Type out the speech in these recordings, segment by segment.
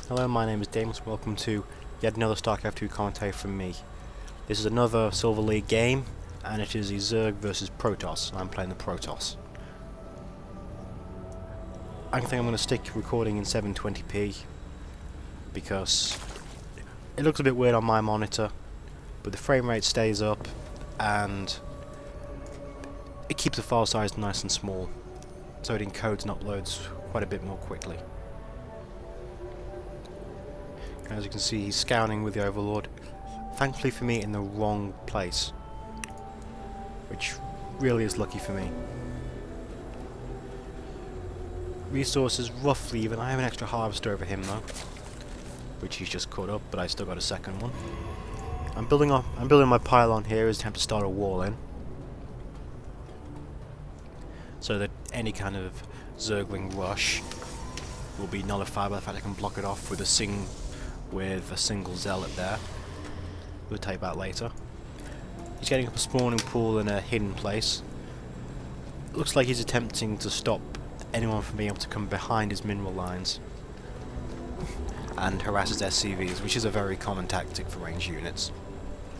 Hello, my name is Daemeous. Welcome to yet another StarCraft II commentary from me. This is another Silver League game, and it is a Zerg versus Protoss. I'm playing the Protoss. I think I'm going to stick recording in 720p because it looks a bit weird on my monitor, but the frame rate stays up and it keeps the file size nice and small, so it encodes and uploads quite a bit more quickly. As you can see, he's scouting with the Overlord, thankfully for me in the wrong place, which really is lucky for me. Resources roughly even. I have an extra harvester over him though, which he's just caught up, but I still got a second one. I'm building my pylon here as attempt to start a wall in, so that any kind of Zergling rush will be nullified by the fact I can block it off with a single zealot there. We'll tell you about later. He's getting up a spawning pool in a hidden place. Looks like he's attempting to stop anyone from being able to come behind his mineral lines and harass his SCVs, which is a very common tactic for ranged units.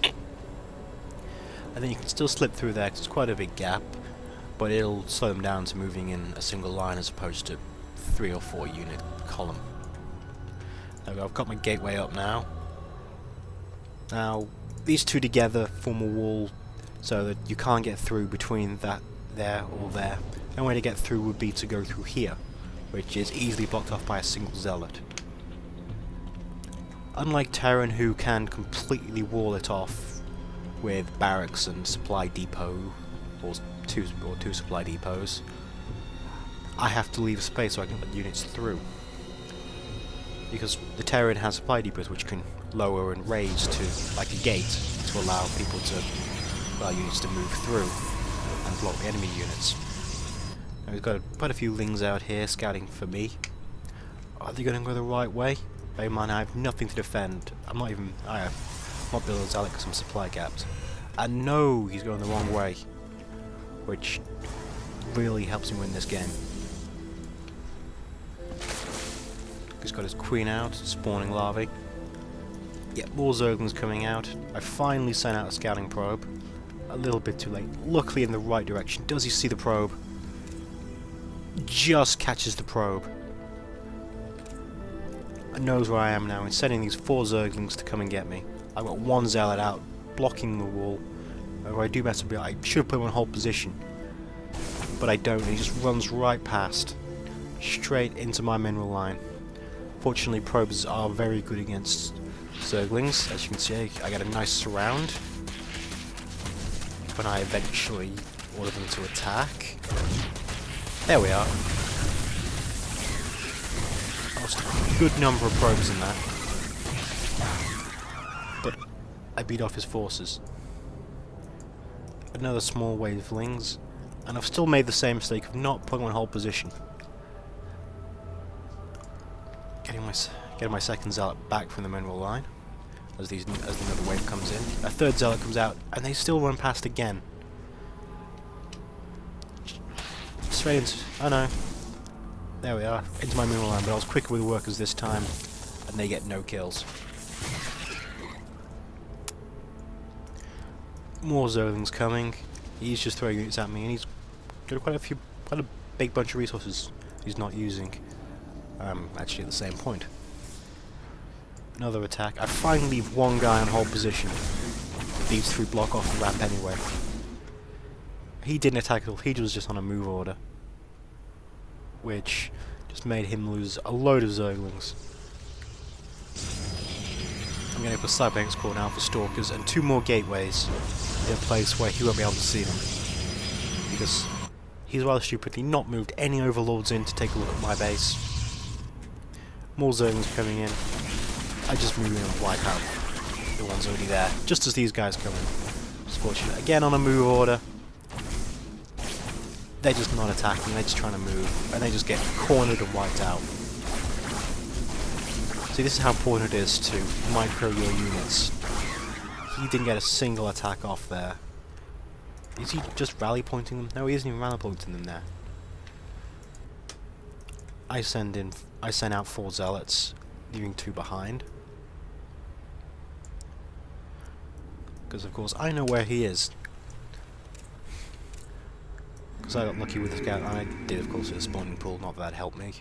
I think you can still slip through there because it's quite a big gap, but it'll slow them down to moving in a single line as opposed to 3 or 4 unit column. There we go, I've got my gateway up now. Now, these two together form a wall so that you can't get through between that there or there. The only way to get through would be to go through here, which is easily blocked off by a single zealot. Unlike Terran, who can completely wall it off with barracks and supply depot, or two supply depots, I have to leave space so I can let units through. Because the Terran has supply depots which can lower and raise to like a gate to allow units to move through and block the enemy units. Now we've got quite a few Lings out here scouting for me. Are they going to go the right way? Bear in mind I have nothing to defend. I'm not building a zealot because I'm supply gapped. And no, he's going the wrong way, which really helps him win this game. He's got his queen out, spawning larvae. Yep, more Zerglings coming out. I finally sent out a scouting probe. A little bit too late. Luckily in the right direction. Does he see the probe? Just catches the probe. And knows where I am now. He's sending these 4 Zerglings to come and get me. I've got 1 zealot out, blocking the wall. Where I do better be. I should have put him in hold position, but I don't. He just runs right past, straight into my mineral line. Fortunately, probes are very good against Zerglings. As you can see, I get a nice surround when I eventually order them to attack. There we are. Lost a good number of probes in that, but I beat off his forces. Another small wave of Lings, and I've still made the same mistake of not putting him in hold position. Getting my second zealot back from the mineral line as another wave comes in. A third zealot comes out, and they still run past again. Straight into... oh no. There we are, into my mineral line, but I was quicker with the workers this time, and they get no kills. More Zerglings coming. He's just throwing units at me, and he's got quite a big bunch of resources he's not using. Actually at the same point. Another attack. I finally leave 1 guy on hold position. These 3 block off the ramp anyway. He didn't attack at all, he was just on a move order, which just made him lose a load of Zerglings. I'm going to put Cybernex core now for Stalkers and 2 more gateways in a place where he won't be able to see them, because he's rather stupidly not moved any Overlords in to take a look at my base. More Zerglings coming in. I just move in and wipe out the ones already there, just as these guys come in. It's fortunate. Again on a move order. They're just not attacking, they're just trying to move, and they just get cornered and wiped out. See, this is how important it is to micro your units. He didn't get a single attack off there. Is he just rally pointing them? No, he isn't even rally pointing them there. I send out 4 zealots. leaving 2 behind. Because of course I know where he is. Because I got lucky with the scout, and I did of course hit a spawning pool, not that helped me.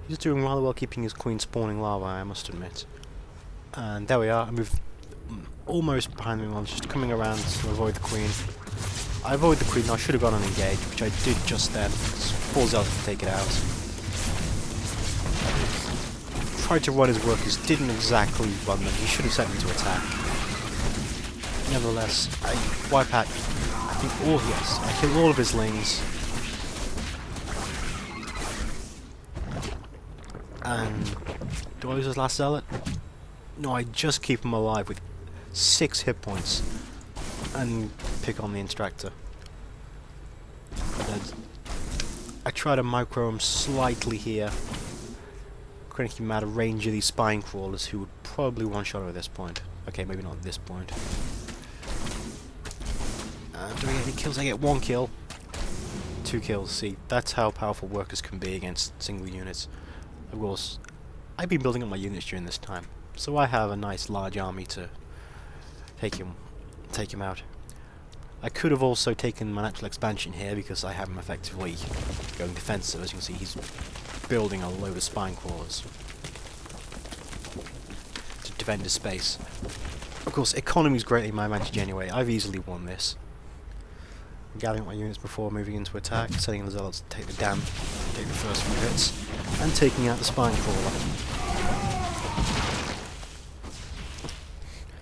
He's doing rather well keeping his queen spawning lava, I must admit. And there we are, I moved almost behind him, I was just coming around to avoid the queen. I avoided the queen, I should have gone on engage, which I did just then. Falls out to take it out. Tried to run his workers, didn't exactly run them, he should have sent me to attack. Nevertheless, I wipe out, I think all, yes, I kill all of his lings. And do I lose his last zealot? No, I just keep him alive with 6 hit points and pick on the extractor. I try to micro him slightly here, creating him out of range of these spine crawlers who would probably one-shot him at this point. Okay, maybe not at this point. Do I get any kills? I get 1 kill. 2 kills. See, that's how powerful workers can be against single units. Of course, I've been building up my units during this time, so I have a nice large army to take him out. I could have also taken my natural expansion here because I have him effectively going defensive. As you can see, he's building a load of spine crawlers to defend his space. Of course, economy is greatly my advantage anyway. I've easily won this. Gathering up my units before moving into attack, setting the zealots to take the dam, take the first few hits, and taking out the spine crawler.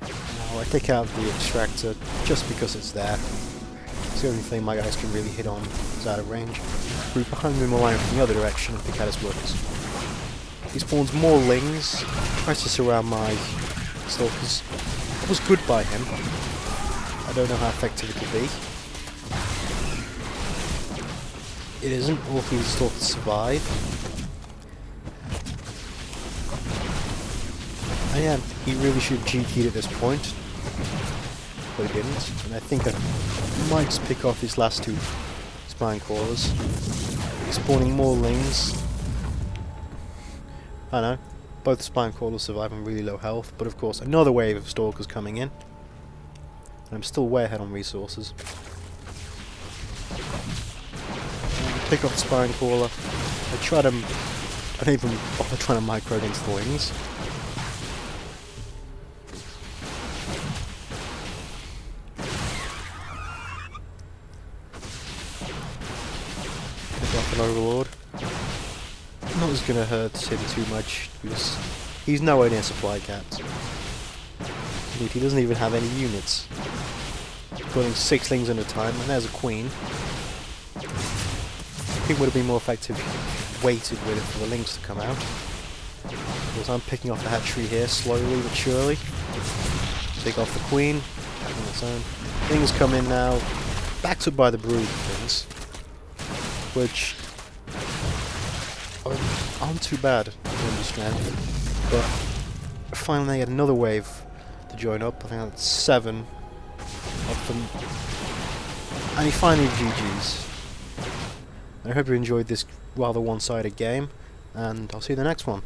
Now I take out the extractor just because it's there. It's the only thing my guys can really hit on is out of range. Group behind him aligned from the other direction and pick out his workers. He spawns more lings, tries to surround my stalkers. That was good by him. I don't know how effective it could be. It isn't, all these stalkers survive. And yeah, he really should have GT'd at this point, but he didn't. And I think I might just pick off his last 2 spine crawlers. He's spawning more lings. I know, both spine crawlers survive on really low health, but of course another wave of stalkers coming in. And I'm still way ahead on resources. Pick up the spine crawler. I don't even bother trying to micro against the wings. Pick up an overlord. Not as gonna hurt him too much because he's nowhere near supply capped. Indeed, he doesn't even have any units. Putting 6 lings at a time, and there's a queen. I think would have been more effective waited with it for the lings to come out. Because I'm picking off the hatchery here, slowly but surely. Take off the queen, back on its own. Things come in now, backed up by the brood things, which aren't too bad in strength. But finally I get another wave to join up. I think that's 7 of them. And he finally GG's. I hope you enjoyed this rather one-sided game, and I'll see you in the next one.